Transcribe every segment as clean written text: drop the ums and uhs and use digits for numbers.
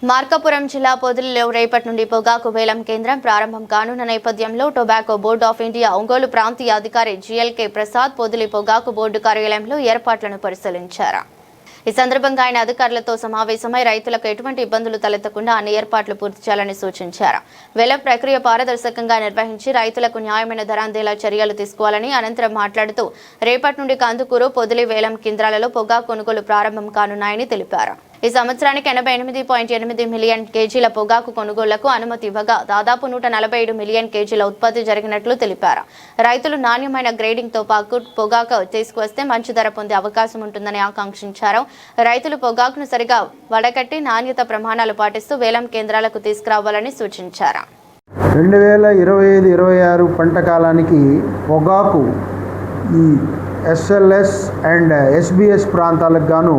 మార్కాపురం జిల్లా పొదిలిలో రేపటి నుండి పొగాకు వేలం కేంద్రం ప్రారంభం కానున్న నేపథ్యంలో tobacco board of India Ongole ప్రాంతీయ అధికారి జిఎల్కే ప్రసాద్ పొదిలి పొగాకు బోర్డు కార్యాలయంలో ఏర్పాట్లను పరిశీలించారు. ఈ సందర్భంగా ఆయన అధికారులతో సమావేశమై రైతులకు ఎటువంటి ఇబ్బందులు తలెత్తకుండా అన్ని ఏర్పాట్లు పూర్తి చేయాలని సూచించారు. వేలం ప్రక్రియ పారదర్శకంగా నిర్వహించి రైతులకు న్యాయమైన ధర అందేలా చర్యలు తీసుకోవాలని అనంతరం మాట్లాడుతూ రేపటి నుండి కందుకూరు పొదిలి వేలం కేంద్రాలలో పొగాకు కొనుగోలు ప్రారంభం కానున్నాయని తెలిపారు. ఈ సంవత్సరానికి 88.8 మిలియన్ కేజీల పొగాకు కొనుగోళ్లకు అనుమతి ఇవ్వగా దాదాపు 147 మిలియన్ కేజీల ఉత్పత్తి జరిగినట్లు తెలిపారు. రైతులు నాణ్యమైన గ్రేడింగ్ తో పాటు పొగాకు తీసుకువస్తే మంచి ధర పొందే అవకాశం ఉంటుందని ఆకాంక్షించారు. రైతులు పొగాకును సరిగా వడకట్టి నాణ్యత ప్రమాణాలు పాటిస్తూ వేలం కేంద్రాలకు తీసుకురావాలని సూచించారు. 2025-26 పంట కాలానికి పొగాకు ఈ ఎస్ఎల్ఎస్ అండ్ ఎస్బిఎస్ ప్రాంతాలకు గాను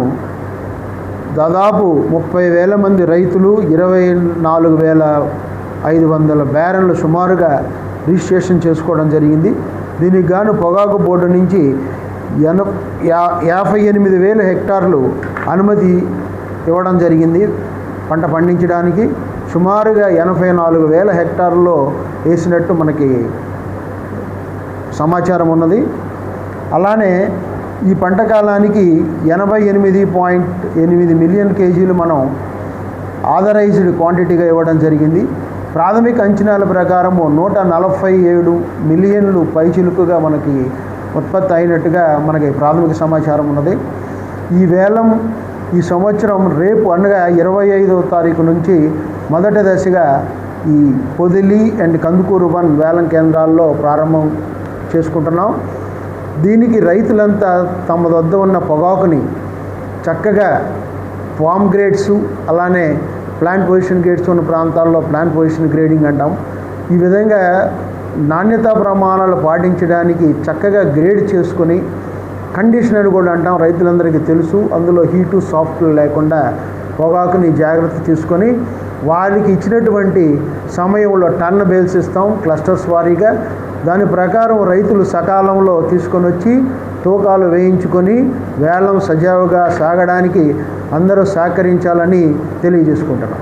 దాదాపు 30,000 మంది రైతులు 24,500 బ్యారెన్లు సుమారుగా రిజిస్ట్రేషన్ చేసుకోవడం జరిగింది. దీనికి గాను పొగాకు బోర్డు నుంచి 58,000 హెక్టార్లు అనుమతి ఇవ్వడం జరిగింది. పంట పండించడానికి సుమారుగా 84,000 హెక్టార్లలో వేసినట్టు మనకి సమాచారం ఉన్నది. అలానే ఈ పంట కాలానికి 88.8 మిలియన్ కేజీలు మనం ఆథరైజ్డ్ క్వాంటిటీగా ఇవ్వడం జరిగింది. ప్రాథమిక అంచనాల ప్రకారం 147 మిలియన్లు పైచిలుకుగా మనకి ఉత్పత్తి అయినట్టుగా మనకి ప్రాథమిక సమాచారం ఉన్నది. ఈ వేలం ఈ సంవత్సరం రేపు అనగా 25వ తారీఖు నుంచి మొదటి దశగా ఈ పొదిలి అండ్ కందుకూరు వన్ వేలం కేంద్రాల్లో ప్రారంభం చేసుకుంటున్నాం. దీనికి రైతులంతా తమ వద్ద ఉన్న పొగాకుని చక్కగా ఫామ్ గ్రేడ్స్ అలానే ప్లాంట్ పొజిషన్ గ్రేడ్స్ ఉన్న ప్రాంతాల్లో ప్లాంట్ పొజిషన్ గ్రేడింగ్ అంటాం. ఈ విధంగా నాణ్యతా ప్రమాణాలు పాటించడానికి చక్కగా గ్రేడ్ చేసుకొని కండిషనర్ కూడా అంటాం. రైతులందరికీ తెలుసు, అందులో హీటు సాఫ్ట్ లేకుండా పొగాకుని జాగ్రత్త తీసుకొని వారికి ఇచ్చినటువంటి సమయంలో టర్న్ బేల్స్ ఇస్తాం క్లస్టర్స్ వారీగా. దాని ప్రకారం రైతులు సకాలంలో తీసుకొని వచ్చి తూకాలు వేయించుకొని వేలం సజావుగా సాగడానికి అందరూ సహకరించాలని తెలియజేసుకుంటున్నాం.